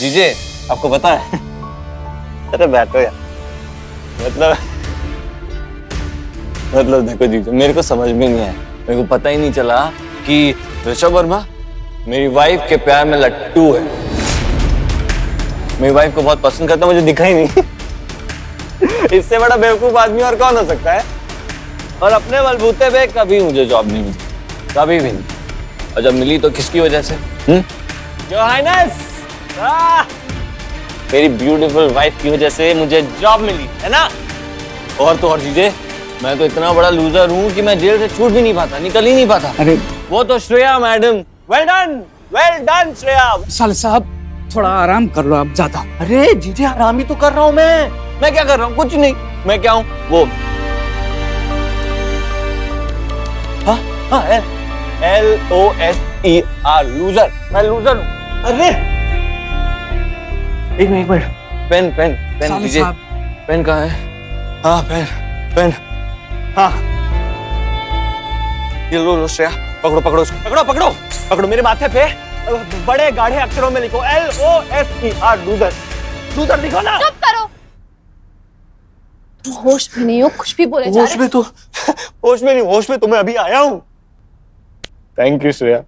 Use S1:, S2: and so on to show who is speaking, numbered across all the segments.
S1: जीजे आपको पता है? अरे बैठो यार। मतलब देखो जीजे, मेरे को समझ में नहीं आया, मेरे को पता ही नहीं चला कि ऋषभ वर्मा मेरी वाइफ के प्यार में लट्टू है। मेरी वाइफ को बहुत पसंद करता, मुझे दिखा ही नहीं। इससे बड़ा बेवकूफ आदमी और कौन हो सकता है? और अपने बलबूते पे कभी मुझे जॉब नहीं मिली, कभी भी नहीं। और जब मिली तो किसकी वजह से? योर हाइनेस, मेरी ब्यूटीफुल वाइफ की वजह से मुझे जॉब मिली है ना। और तो और चीजें, मैं तो इतना बड़ा लूजर हूँ कि मैं जेल से छूट भी नहीं पाता, निकल ही नहीं पाता।
S2: अरे
S1: वो तो Shreya madam, well done Shreya.
S2: साले साहब थोड़ा आराम कर लो आप ज्यादा।
S1: अरे जीजे आराम ही तो कर रहा हूँ मैं क्या कर रहा हूँ? कुछ नहीं। मैं क्या हूँ? वो LOSER, लूजर। मैं लूजर हूँ। अरे एक मिनट, पेन दीजिए। पेन कहाँ है? हाँ पेन। हाँ ये लो श्रेया, पकड़ो मेरे माथे पे बड़े गाढ़े अक्षरों में लिखो LOSER, लूजर लिखो ना।
S3: चुप करो, तुम होश में नहीं हो, कुछ भी बोले जा रहे।
S1: होश में तो मैं अभी आया हूँ। Thank you Shreya,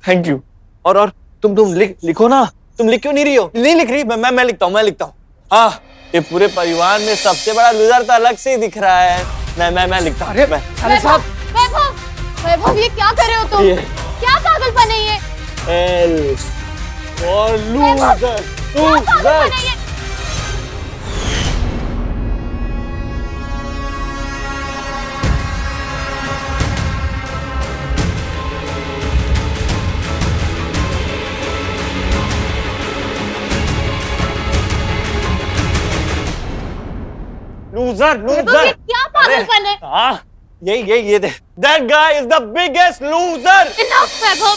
S1: thank you. और तुम लिखो ना। तुम लिख क्यों नहीं रही हो? नहीं लिख रही? मैं लिखता हूँ। हाँ, ये पूरे परिवार में सबसे बड़ा लूजर तो अलग से ही दिख रहा है। मैं लिखता हूँ।
S2: अरे साले साहब,
S3: वैभव ये क्या कर रहे हो तुम? क्या पागलपन है ये?
S1: L और लूजर। लूजर।
S3: क्या पागलपन है?
S1: हाँ ये दे। That guy is the biggest loser.
S3: Enough, वैभव,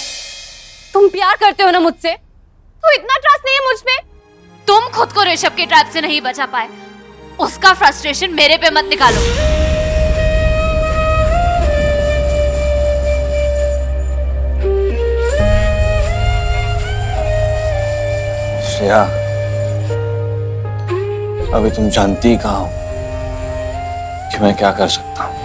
S3: तुम प्यार करते हो ना मुझसे, तो इतना ट्रस्ट नहीं है मुझ पे। तुम खुद को ऋषभ के ट्रैप से नहीं बचा पाए, उसका फ्रस्ट्रेशन मेरे पे मत निकालो।
S1: श्रेया, अभी तुम जानती कहाँ हो कि मैं क्या कर सकता हूँ।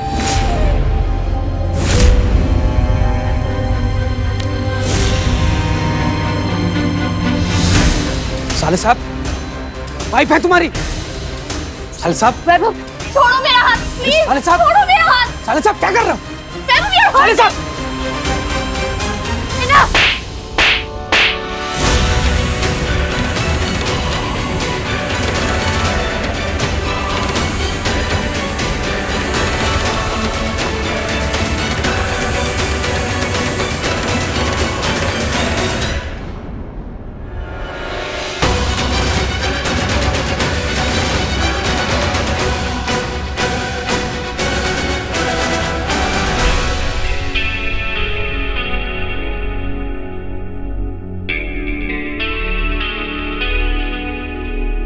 S2: साले साहब वाइफ है तुम्हारी। साले साहब,
S3: वैभव छोड़ो मेरा हाथ, प्लीज।
S2: साले साहब,
S3: छोड़ो मेरा हाथ।
S2: साले साहब क्या कर रहे हो?
S3: वैभव यार,
S2: साले साहब,
S3: Enough!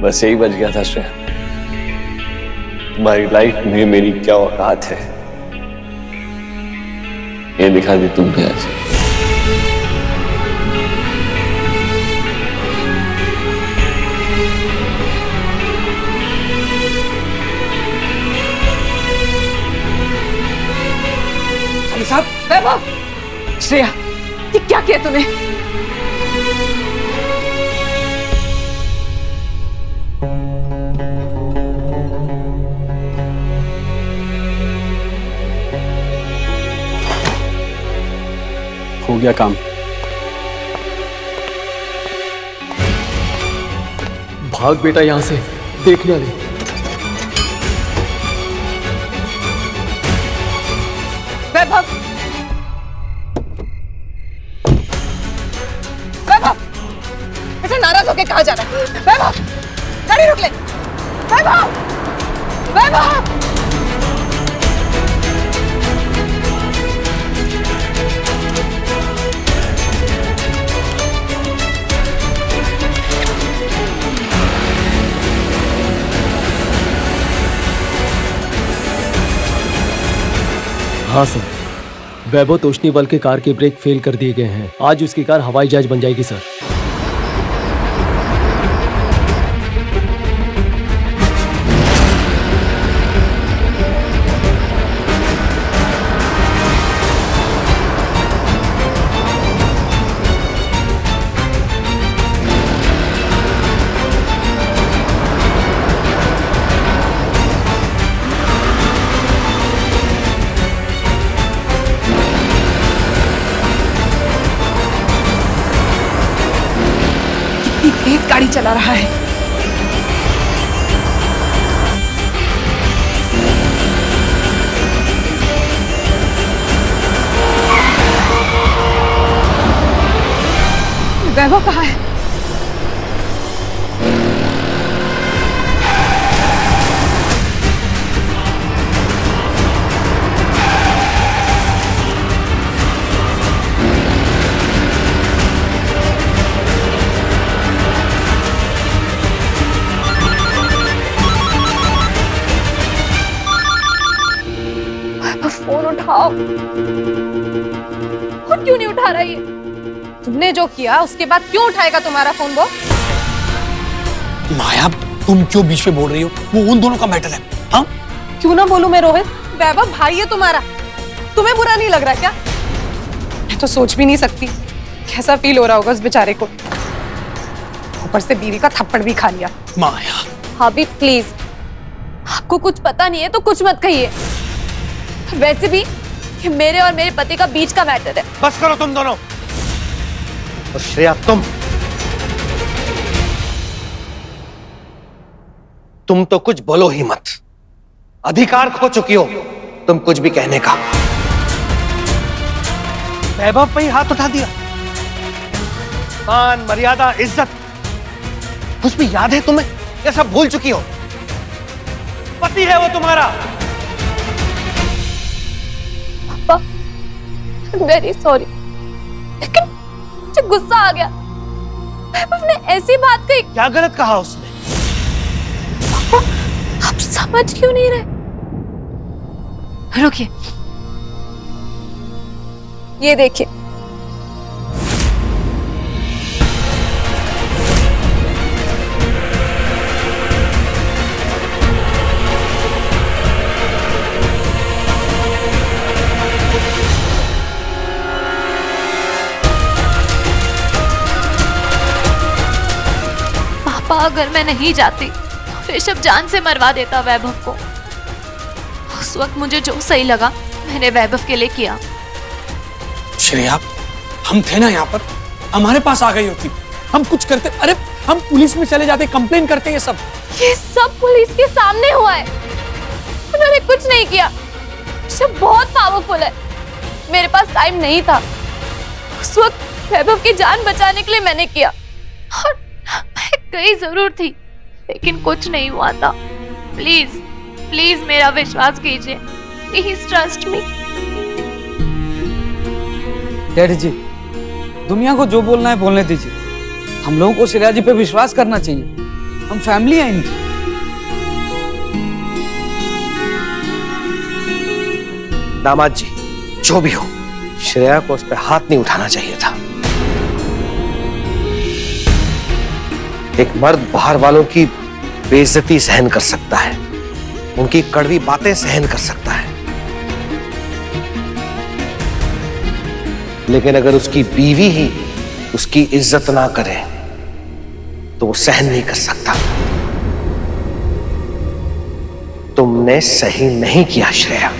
S1: बस यही बच गया था श्रेया। तुम्हारी लाइफ में मेरी क्या औकात है, ये दिखा दी तुमने आज।
S2: साले साहब,
S3: वैभव,
S2: श्रेया
S3: ये क्या किया तूने?
S2: हो गया काम।
S4: भाग बेटा यहां से, देखने वाले।
S3: वैभव, ऐसे नाराज होके कहाँ जा रहा है? वैभव, गाड़ी रोक ले। वैभव,
S4: हाँ सर, वैभव तोषनीवाल के कार के ब्रेक फेल कर दिए गए हैं। आज उसकी कार हवाई जहाज बन जाएगी सर।
S5: चला रहा है। वैभव कहाँ है? फोन उठाओ।
S3: और क्यों नहीं उठा रहा ये?
S5: तुमने जो किया उसके बाद क्यों उठाएगा तुम्हारा फोन वो?
S2: माया, तुम क्यों बीच में बोल रही हो? वो उन दोनों का मैटर है। हाँ,
S5: क्यों ना बोलूं मैं रोहित? वैभव भाई है तुम्हारा, तुम्हें बुरा नहीं लग रहा क्या? मैं तो सोच भी नहीं सकती कैसा फील हो रहा होगा उस बेचारे को। ऊपर से बीवी का थप्पड़ भी खा लिया।
S2: माया,
S3: भाभी प्लीज, आपको कुछ पता नहीं है तो कुछ मत कहिए। वैसे भी ये मेरे और मेरे पति का बीच का मैटर है।
S6: बस करो तुम दोनों। और श्रेया, तुम तो कुछ बोलो ही मत। अधिकार खो चुकी हो तुम कुछ भी कहने का। वैभव पे ही हाथ उठा दिया। मान, मर्यादा, इज्जत कुछ भी याद है तुम्हें? ये सब भूल चुकी हो? पति है वो तुम्हारा।
S3: वेरी सॉरी, लेकिन मुझे गुस्सा आ गया। वैभव ने ऐसी बात कही।
S6: क्या गलत कहा उसने?
S3: आप समझ क्यों नहीं रहे? रुकिए,
S5: ये देखिए,
S3: पापा अगर मैं नहीं जाती तो ऋषभ जान से मरवा देता वैभव को। उस वक्त मुझे जो सही लगा मैंने वैभव के लिए किया।
S2: श्रेया, हम थे ना यहाँ पर, हमारे पास आ गई होती, हम कुछ करते। अरे हम पुलिस में चले जाते, कंप्लेन करते। ये सब
S3: पुलिस के सामने हुआ है, उन्होंने कुछ नहीं किया। ऋषभ बहुत पावरफुल है, मेरे पास टाइम नहीं था। उस वक्त वैभव की जान बचाने के लिए मैंने किया, और मैं गई जरूर थी, लेकिन कुछ नहीं हुआ था। प्लीज प्लीज मेरा विश्वास कीजिए, प्लीज ट्रस्ट मी।
S7: डैडी जी, दुनिया को जो बोलना है बोलने दीजिए। हम लोगों को श्रेया जी पे विश्वास करना चाहिए। हम फैमिली हैं इनकी।
S6: दामाद जी, जो भी हो, श्रेया को उस पर हाथ नहीं उठाना चाहिए था। एक मर्द बाहर वालों की बेइज्जती सहन कर सकता है, उनकी कड़वी बातें सहन कर सकता है, लेकिन अगर उसकी बीवी ही उसकी इज्जत ना करे तो वो सहन नहीं कर सकता। तुमने सही नहीं किया श्रेया।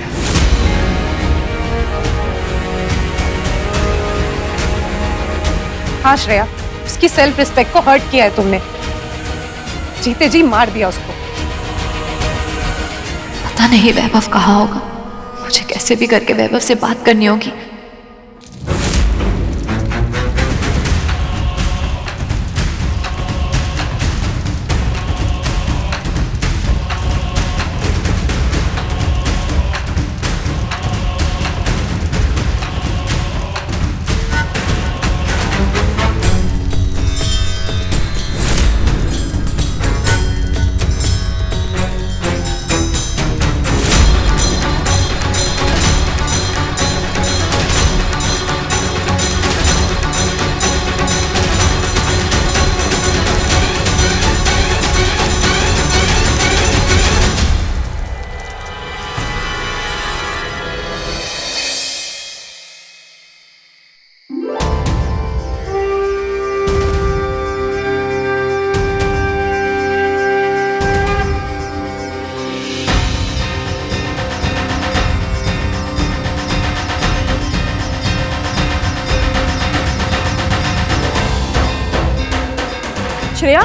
S5: हाँ श्रेया, उसकी सेल्फ रिस्पेक्ट को हर्ट किया है तुमने। जीते जी मार दिया उसको।
S3: पता नहीं वैभव कहाँ होगा, मुझे कैसे भी करके वैभव से बात करनी होगी।
S5: श्रेया,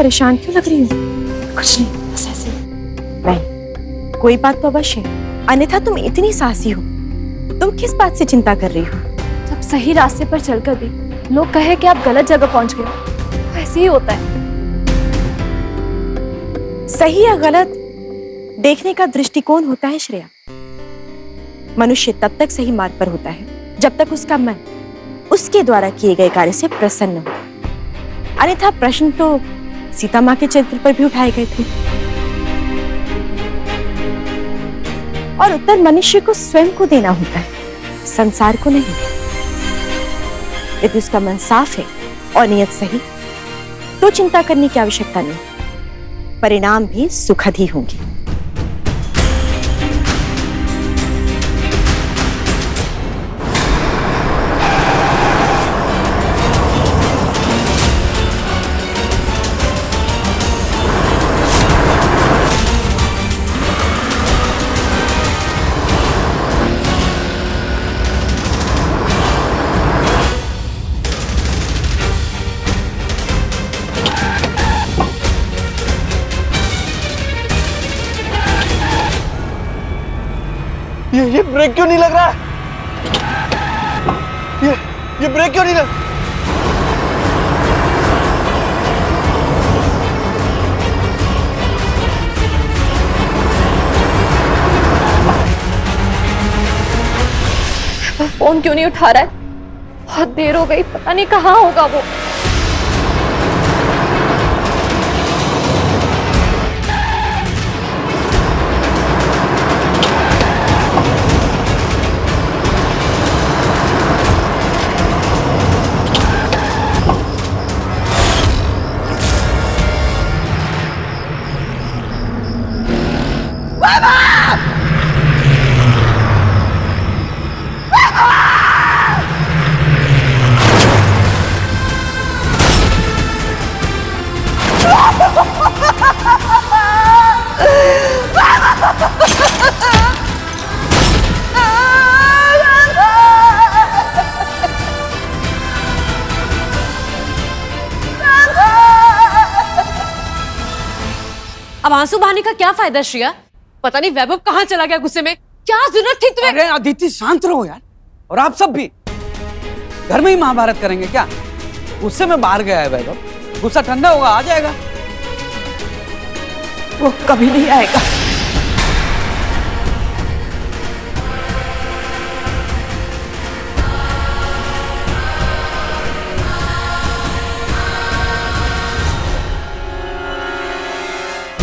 S8: परेशान क्यों लग रही हो? कुछ नहीं, बस ऐसे ही। नहीं, कोई बात तो अवश्य है, अन्यथा तुम इतनी साहसी हो। तुम किस बात से चिंता कर रही हो?
S3: जब सही रास्ते पर चलकर भी लोग कहे कि आप गलत जगह पहुंच गए, ऐसे ही होता है।
S8: सही या गलत देखने का दृष्टिकोण होता है श्रेया। मनुष्य तब तक सही मार्ग पर होता है जब तक उसका मन उसके द्वारा किए गए कार्य से प्रसन्न हो। अन्यथा प्रश्न तो सीता माँ के चरित्र पर भी उठाए गए थे, और उत्तर मनुष्य को स्वयं को देना होता है, संसार को नहीं। यदि उसका मन साफ है और नियत सही, तो चिंता करने की आवश्यकता नहीं। परिणाम भी सुखद ही होंगे।
S1: ये ब्रेक क्यों नहीं लग रहा है? ये ब्रेक क्यों नहीं लग?
S3: फोन क्यों नहीं उठा रहा है? बहुत देर हो गई, पता नहीं कहाँ होगा वो।
S5: अब आंसू बहाने का क्या फायदा श्रेया? पता नहीं वैभव कहाँ चला गया गुस्से में। क्या जरूरत थी तुम्हें?
S7: अरे अदिति शांत रहो यार, और आप सब भी। घर में ही महाभारत करेंगे क्या? गुस्से में बाहर गया है वैभव, गुस्सा ठंडा होगा, आ जाएगा।
S8: वो कभी नहीं आएगा।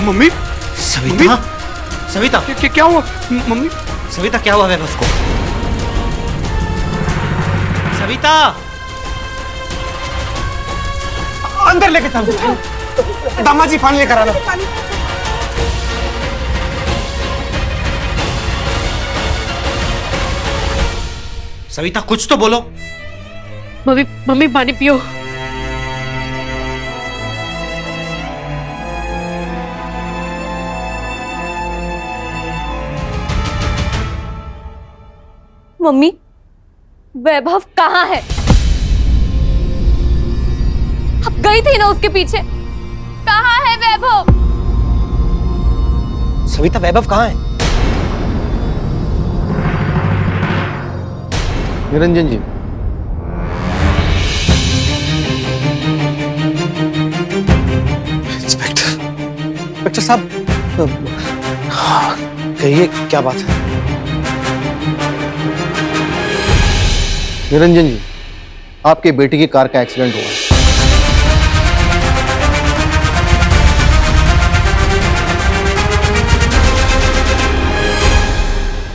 S6: मम्मी, सविता, सविता,
S7: क्या हुआ मम्मी?
S6: सविता क्या हुआ वैभव को? सविता,
S2: अंदर लेके चल, दामाजी पानी लेकर आना।
S6: सविता कुछ तो बोलो।
S5: मम्मी पानी पियो।
S3: मम्मी, वैभव कहाँ है? अब गई थी ना उसके पीछे। कहाँ है वैभव?
S6: सविता, वैभव कहाँ है?
S4: निरंजन जी,
S6: इंस्पेक्टर साहब, कहिए क्या बात है?
S4: निरंजन जी, आपके बेटी की कार का एक्सीडेंट हुआ है।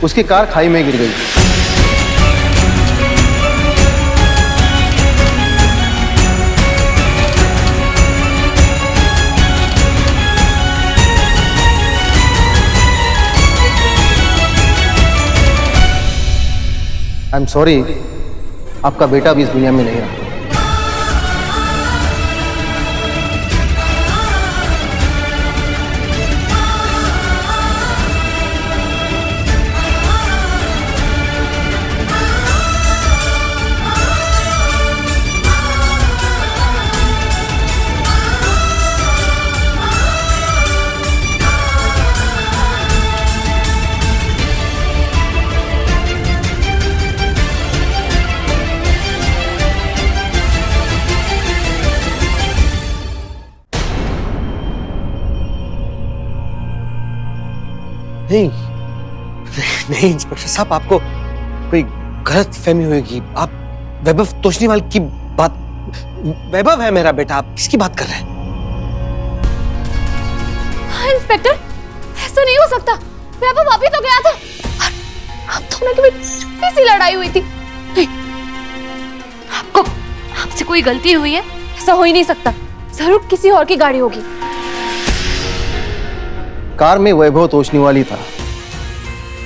S4: उसकी कार खाई में गिर गई। आई एम सॉरी, आपका बेटा भी इस दुनिया में नहीं रहा।
S6: नहीं नहीं इंस्पेक्टर साहब, आपको कोई गलत फहमी होगी। आप वैभव तोषनीवाल की बात, वैभव है मेरा बेटा, आप किसकी बात कर रहे हैं?
S3: हाँ इंस्पेक्टर, ऐसा नहीं हो सकता। वैभव अभी तो गया था। आप दोनों के बीच छोटी सी लड़ाई हुई थी। नहीं, आपसे कोई गलती हुई है, ऐसा हो ही नहीं सकता। जरूर किसी और की गाड़ी होगी।
S4: कार में वैभव तोषनीवाल ही था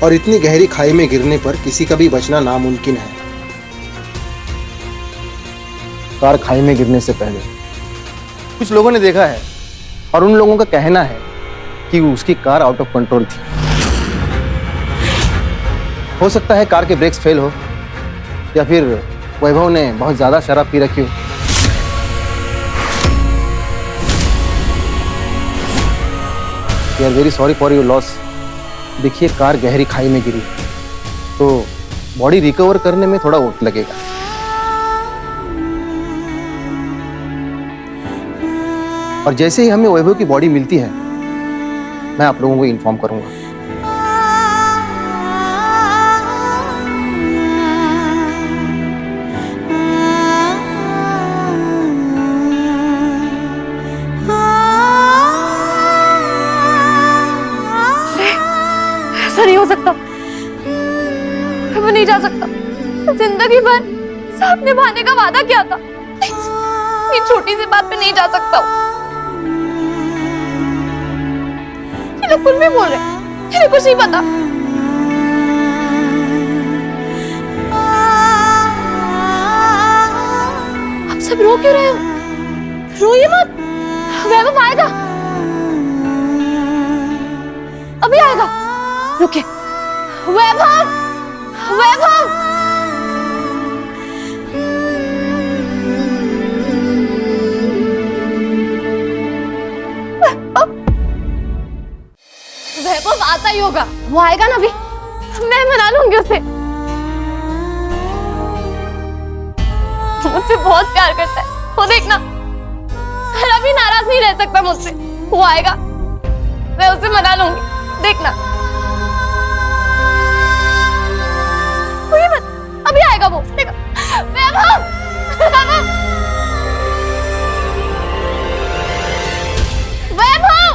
S4: और इतनी गहरी खाई में गिरने पर किसी का भी बचना नामुमकिन है। कार खाई में गिरने से पहले कुछ लोगों ने देखा है और उन लोगों का कहना है कि उसकी कार आउट ऑफ कंट्रोल थी। हो सकता है कार के ब्रेक्स फेल हो या फिर वैभव ने बहुत ज्यादा शराब पी रखी हो। We are very sorry for your loss. देखिए, कार गहरी खाई में गिरी तो बॉडी रिकवर करने में थोड़ा वक्त लगेगा। और जैसे ही हमें वैभव की बॉडी मिलती है, मैं आप लोगों को इन्फॉर्म करूंगा।
S3: ऐसा नहीं हो सकता। मैं नहीं जा सकता। जिंदगी भर साथ निभाने का वादा किया था। ये छोटी सी बात पे नहीं जा सकता। ये लोग कुछ भी बोल रहे हैं, इन्हें कुछ नहीं पता। आप सब रो क्यों रहे हो? रोइए मत, वैभव आएगा, अभी आएगा। रुकिए, वैभव, वैभव। वैभव आता ही होगा, वो आएगा ना अभी, मैं मना लूंगी उसे। मुझसे बहुत प्यार करता है, वो देखना। जरा भी नाराज नहीं रह सकता मुझसे। वो आएगा, मैं उसे मना लूंगी, देखना। मत, अभी आएगा वो, देखो। वैभव, वैभव, वैभव,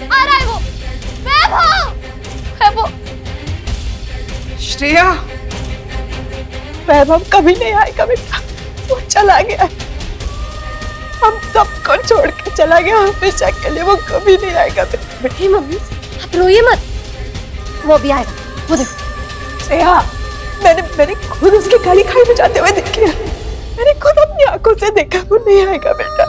S3: आ रहा है वो। वैभव, वैभव।
S5: श्रेया, वैभव कभी नहीं आएगा बेटा, वो चला गया। हम सबको छोड़ के चला गया हमेशा के लिए। वो कभी नहीं आएगा बेटा।
S3: हे मम्मी, आप रोइए मत, वो भी आएगा, वो देखो।
S5: श्रेया, मैंने खुद उसकी गाड़ी खाई में जाते हुए देखी है। मैंने खुद अपनी आंखों से देखा। वो नहीं आएगा बेटा।